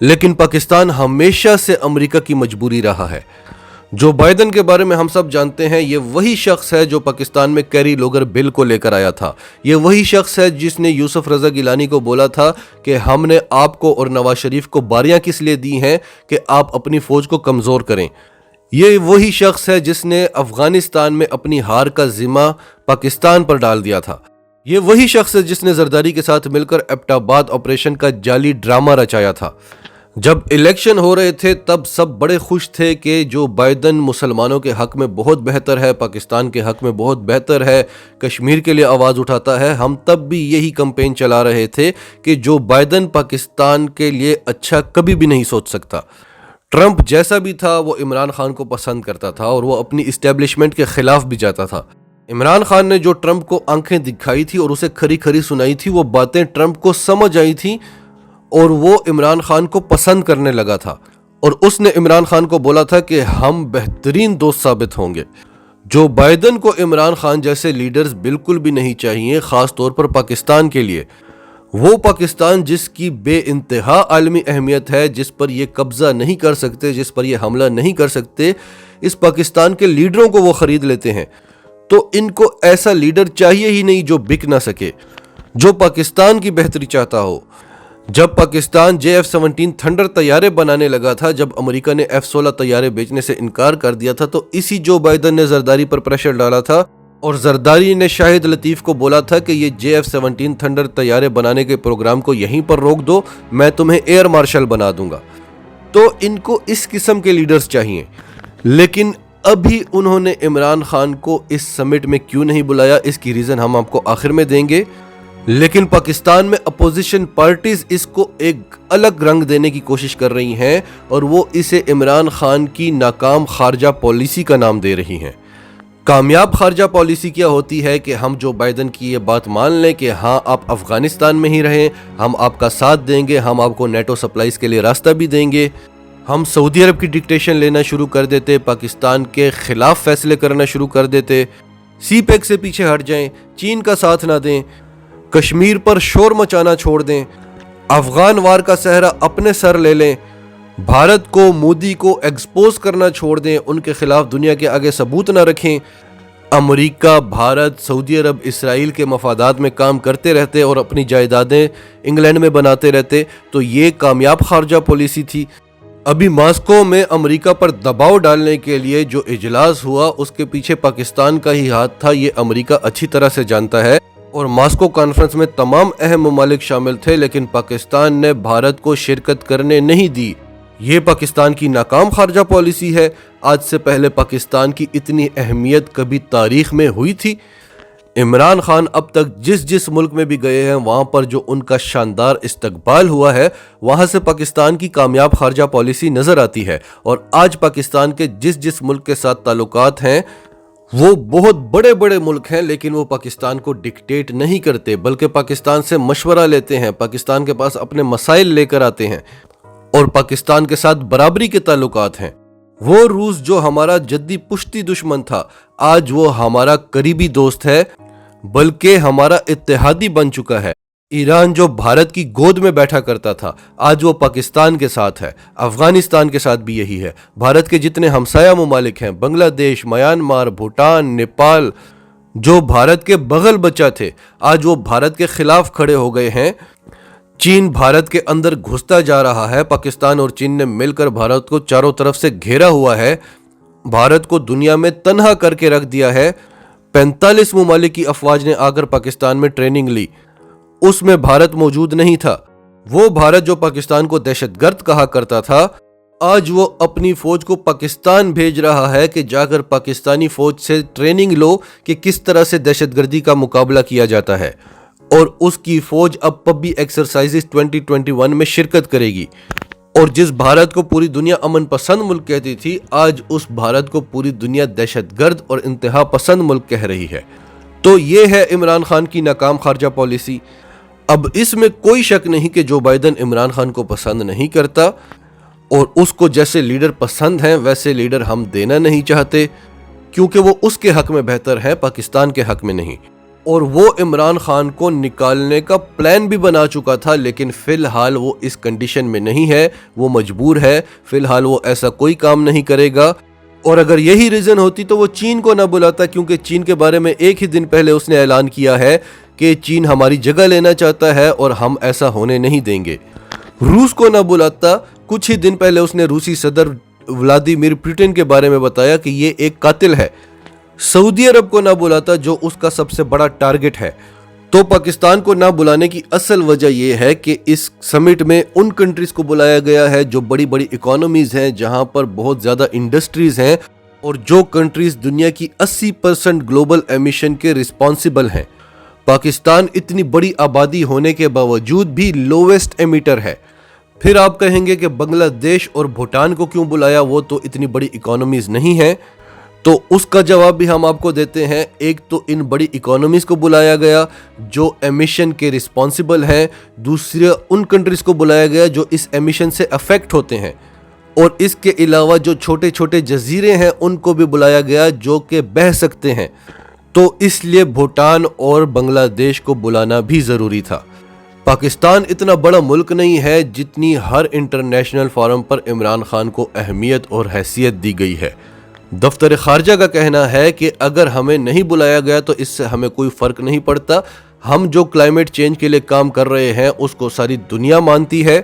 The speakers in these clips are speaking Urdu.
لیکن پاکستان ہمیشہ سے امریکہ کی مجبوری رہا ہے۔ جو بائیڈن کے بارے میں ہم سب جانتے ہیں، یہ وہی شخص ہے جو پاکستان میں کیری لوگر بل کو لے کر آیا تھا۔ یہ وہی شخص ہے جس نے یوسف رضا گیلانی کو بولا تھا کہ ہم نے آپ کو اور نواز شریف کو باریاں کس لیے دی ہیں کہ آپ اپنی فوج کو کمزور کریں۔ یہ وہی شخص ہے جس نے افغانستان میں اپنی ہار کا ذمہ پاکستان پر ڈال دیا تھا۔ یہ وہی شخص ہے جس نے زرداری کے ساتھ مل کر ایبٹ آباد آپریشن کا جعلی ڈرامہ رچایا تھا۔ جب الیکشن ہو رہے تھے تب سب بڑے خوش تھے کہ جو بائیڈن مسلمانوں کے حق میں بہت بہتر ہے، پاکستان کے حق میں بہت بہتر ہے، کشمیر کے لیے آواز اٹھاتا ہے۔ ہم تب بھی یہی کمپین چلا رہے تھے کہ جو بائیڈن پاکستان کے لیے اچھا کبھی بھی نہیں سوچ سکتا۔ ٹرمپ جیسا بھی تھا وہ عمران خان کو پسند کرتا تھا اور وہ اپنی اسٹیبلشمنٹ کے خلاف بھی جاتا تھا۔ عمران خان نے جو ٹرمپ کو آنکھیں دکھائی تھی اور اسے کھری کھری سنائی تھی، وہ باتیں ٹرمپ کو سمجھ آئی تھی اور وہ عمران خان کو پسند کرنے لگا تھا، اور اس نے عمران خان کو بولا تھا کہ ہم بہترین دوست ثابت ہوں گے۔ جو بائیڈن کو عمران خان جیسے لیڈرز بالکل بھی نہیں چاہیے، خاص طور پر پاکستان کے لیے۔ وہ پاکستان جس کی بے انتہا عالمی اہمیت ہے، جس پر یہ قبضہ نہیں کر سکتے، جس پر یہ حملہ نہیں کر سکتے، اس پاکستان کے لیڈروں کو وہ خرید لیتے ہیں۔ تو ان کو ایسا لیڈر چاہیے ہی نہیں جو بک نہ سکے، جو پاکستان کی بہتری چاہتا ہو۔ جب پاکستان JF-17 تھنڈر طیارے بنانے لگا تھا، جب امریکہ نے F-16 طیارے بیچنے سے انکار کر دیا تھا، تو اسی جو بائیڈن نے زرداری پر پریشر ڈالا تھا اور زرداری نے شاہد لطیف کو بولا تھا کہ یہ JF-17 تھنڈر طیارے بنانے کے پروگرام کو یہیں پر روک دو، میں تمہیں ایئر مارشل بنا دوں گا۔ تو ان کو اس قسم کے لیڈرز چاہیے۔ لیکن ابھی انہوں نے عمران خان کو اس سمٹ میں کیوں نہیں بلایا، اس کی ریزن ہم آپ کو آخر میں دیں گے۔ لیکن پاکستان میں اپوزیشن پارٹیز اس کو ایک الگ رنگ دینے کی کوشش کر رہی ہیں اور وہ اسے عمران خان کی ناکام خارجہ پالیسی کا نام دے رہی ہیں۔ کامیاب خارجہ پالیسی کیا ہوتی ہے کہ ہم جو بائیڈن کی یہ بات مان لیں کہ ہاں آپ افغانستان میں ہی رہیں، ہم آپ کا ساتھ دیں گے، ہم آپ کو نیٹو سپلائز کے لیے راستہ بھی دیں گے، ہم سعودی عرب کی ڈکٹیشن لینا شروع کر دیتے، پاکستان کے خلاف فیصلے کرنا شروع کر دیتے، سی پیک سے پیچھے ہٹ جائیں، چین کا ساتھ نہ دیں، کشمیر پر شور مچانا چھوڑ دیں، افغان وار کا صحرا اپنے سر لے لیں، بھارت کو، مودی کو ایکسپوز کرنا چھوڑ دیں، ان کے خلاف دنیا کے آگے ثبوت نہ رکھیں، امریکہ، بھارت، سعودی عرب، اسرائیل کے مفادات میں کام کرتے رہتے اور اپنی جائیدادیں انگلینڈ میں بناتے رہتے، تو یہ کامیاب خارجہ پالیسی تھی۔ ابھی ماسکو میں امریکہ پر دباؤ ڈالنے کے لیے جو اجلاس ہوا، اس کے پیچھے پاکستان کا ہی ہاتھ تھا، یہ امریکہ اچھی طرح سے جانتا ہے، اور ماسکو کانفرنس میں تمام اہم ممالک شامل تھے، لیکن پاکستان نے بھارت کو شرکت کرنے نہیں دی۔ یہ پاکستان کی ناکام خارجہ پالیسی ہے۔ آج سے پہلے پاکستان کی اتنی اہمیت کبھی تاریخ میں ہوئی تھی؟ عمران خان اب تک جس ملک میں بھی گئے ہیں، وہاں پر جو ان کا شاندار استقبال ہوا ہے، وہاں سے پاکستان کی کامیاب خارجہ پالیسی نظر آتی ہے۔ اور آج پاکستان کے جس ملک کے ساتھ تعلقات ہیں، وہ بہت بڑے بڑے ملک ہیں، لیکن وہ پاکستان کو ڈکٹیٹ نہیں کرتے، بلکہ پاکستان سے مشورہ لیتے ہیں، پاکستان کے پاس اپنے مسائل لے کر آتے ہیں، اور پاکستان کے ساتھ برابری کے تعلقات ہیں۔ وہ روس جو ہمارا جدی پشتی دشمن تھا، آج وہ ہمارا قریبی دوست ہے، بلکہ ہمارا اتحادی بن چکا ہے۔ ایران جو بھارت کی گود میں بیٹھا کرتا تھا، آج وہ پاکستان کے ساتھ ہے۔ افغانستان کے ساتھ بھی یہی ہے۔ بھارت کے جتنے ہمسایہ ممالک ہیں، بنگلہ دیش، میانمار، بھوٹان، نیپال، جو بھارت کے بغل بچہ تھے، آج وہ بھارت کے خلاف کھڑے ہو گئے ہیں۔ چین بھارت کے اندر گھستا جا رہا ہے، پاکستان اور چین نے مل کر بھارت کو چاروں طرف سے گھیرا ہوا ہے، بھارت کو دنیا میں تنہا کر کے رکھ دیا ہے۔ 45 ممالک کی افواج نے آ کر پاکستان میں ٹریننگ لی، اس میں بھارت موجود نہیں تھا۔ وہ بھارت جو پاکستان کو دہشت گرد کہا کرتا تھا، آج وہ اپنی فوج کو پاکستان بھیج رہا ہے کہ جا کر پاکستانی فوج سے ٹریننگ لو کہ کس طرح سے دہشت گردی کا مقابلہ کیا جاتا ہے، اور اس کی فوج اب پبی ایکسرسائزز 2021 میں شرکت کرے گی۔ اور جس بھارت کو پوری دنیا امن پسند ملک کہتی تھی، آج اس بھارت کو پوری دنیا دہشت گرد اور انتہا پسند ملک کہہ رہی ہے۔ تو یہ ہے عمران خان کی ناکام خارجہ پالیسی۔ اب اس میں کوئی شک نہیں کہ جو بائیڈن عمران خان کو پسند نہیں کرتا، اور اس کو جیسے لیڈر پسند ہیں ویسے لیڈر ہم دینا نہیں چاہتے، کیونکہ وہ اس کے حق میں بہتر ہے، پاکستان کے حق میں نہیں۔ اور وہ عمران خان کو نکالنے کا پلان بھی بنا چکا تھا، لیکن فی الحال وہ اس کنڈیشن میں نہیں ہے، وہ مجبور ہے، فی الحال وہ ایسا کوئی کام نہیں کرے گا۔ اور اگر یہی ریزن ہوتی تو وہ چین کو نہ بلاتا، کیونکہ چین کے بارے میں ایک ہی دن پہلے اس نے اعلان کیا ہے کہ چین ہماری جگہ لینا چاہتا ہے اور ہم ایسا ہونے نہیں دیں گے۔ روس کو نہ بلاتا، کچھ ہی دن پہلے اس نے روسی صدر ولادیمیر پوٹن کے بارے میں بتایا کہ یہ ایک قاتل ہے۔ سعودی عرب کو نہ بلاتا جو اس کا سب سے بڑا ٹارگٹ ہے۔ تو پاکستان کو نہ بلانے کی اصل وجہ یہ ہے کہ اس سمٹ میں ان کنٹریز کو بلایا گیا ہے جو بڑی بڑی اکانومیز ہیں، جہاں پر بہت زیادہ انڈسٹریز ہیں، اور جو کنٹریز دنیا کی 80% گلوبل ایمیشن کے رسپانسیبل ہیں۔ پاکستان اتنی بڑی آبادی ہونے کے باوجود بھی لوویسٹ ایمیٹر ہے۔ پھر آپ کہیں گے کہ بنگلہ دیش اور بھوٹان کو کیوں بلایا، وہ تو اتنی بڑی اکانومیز نہیں ہیں؟ تو اس کا جواب بھی ہم آپ کو دیتے ہیں۔ ایک تو ان بڑی اکانومیز کو بلایا گیا جو ایمیشن کے رسپانسیبل ہیں، دوسرے ان کنٹریز کو بلایا گیا جو اس ایمیشن سے افیکٹ ہوتے ہیں، اور اس کے علاوہ جو چھوٹے چھوٹے جزیرے ہیں ان کو بھی بلایا گیا جو کہ بہہ سکتے ہیں۔ تو اس لیے بھوٹان اور بنگلہ دیش کو بلانا بھی ضروری تھا۔ پاکستان اتنا بڑا ملک نہیں ہے جتنی ہر انٹرنیشنل فورم پر عمران خان کو اہمیت اور حیثیت دی گئی ہے۔ دفتر خارجہ کا کہنا ہے کہ اگر ہمیں نہیں بلایا گیا تو اس سے ہمیں کوئی فرق نہیں پڑتا، ہم جو کلائمیٹ چینج کے لیے کام کر رہے ہیں اس کو ساری دنیا مانتی ہے،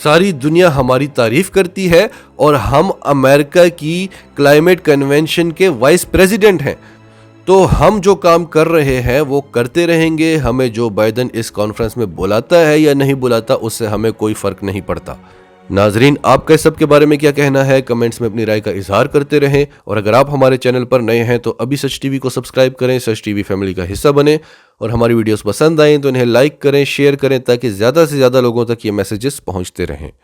ساری دنیا ہماری تعریف کرتی ہے، اور ہم امریکہ کی کلائمیٹ کنونشن کے وائس پریزیڈنٹ ہیں۔ تو ہم جو کام کر رہے ہیں وہ کرتے رہیں گے، ہمیں جو بائیڈن اس کانفرنس میں بلاتا ہے یا نہیں بلاتا اس سے ہمیں کوئی فرق نہیں پڑتا۔ ناظرین، آپ کا اس سب کے بارے میں کیا کہنا ہے؟ کمنٹس میں اپنی رائے کا اظہار کرتے رہیں، اور اگر آپ ہمارے چینل پر نئے ہیں تو ابھی سچ ٹی وی کو سبسکرائب کریں، سچ ٹی وی فیملی کا حصہ بنیں، اور ہماری ویڈیوز پسند آئیں تو انہیں لائک کریں، شیئر کریں، تاکہ زیادہ سے زیادہ لوگوں تک یہ میسیجز پہنچتے رہیں۔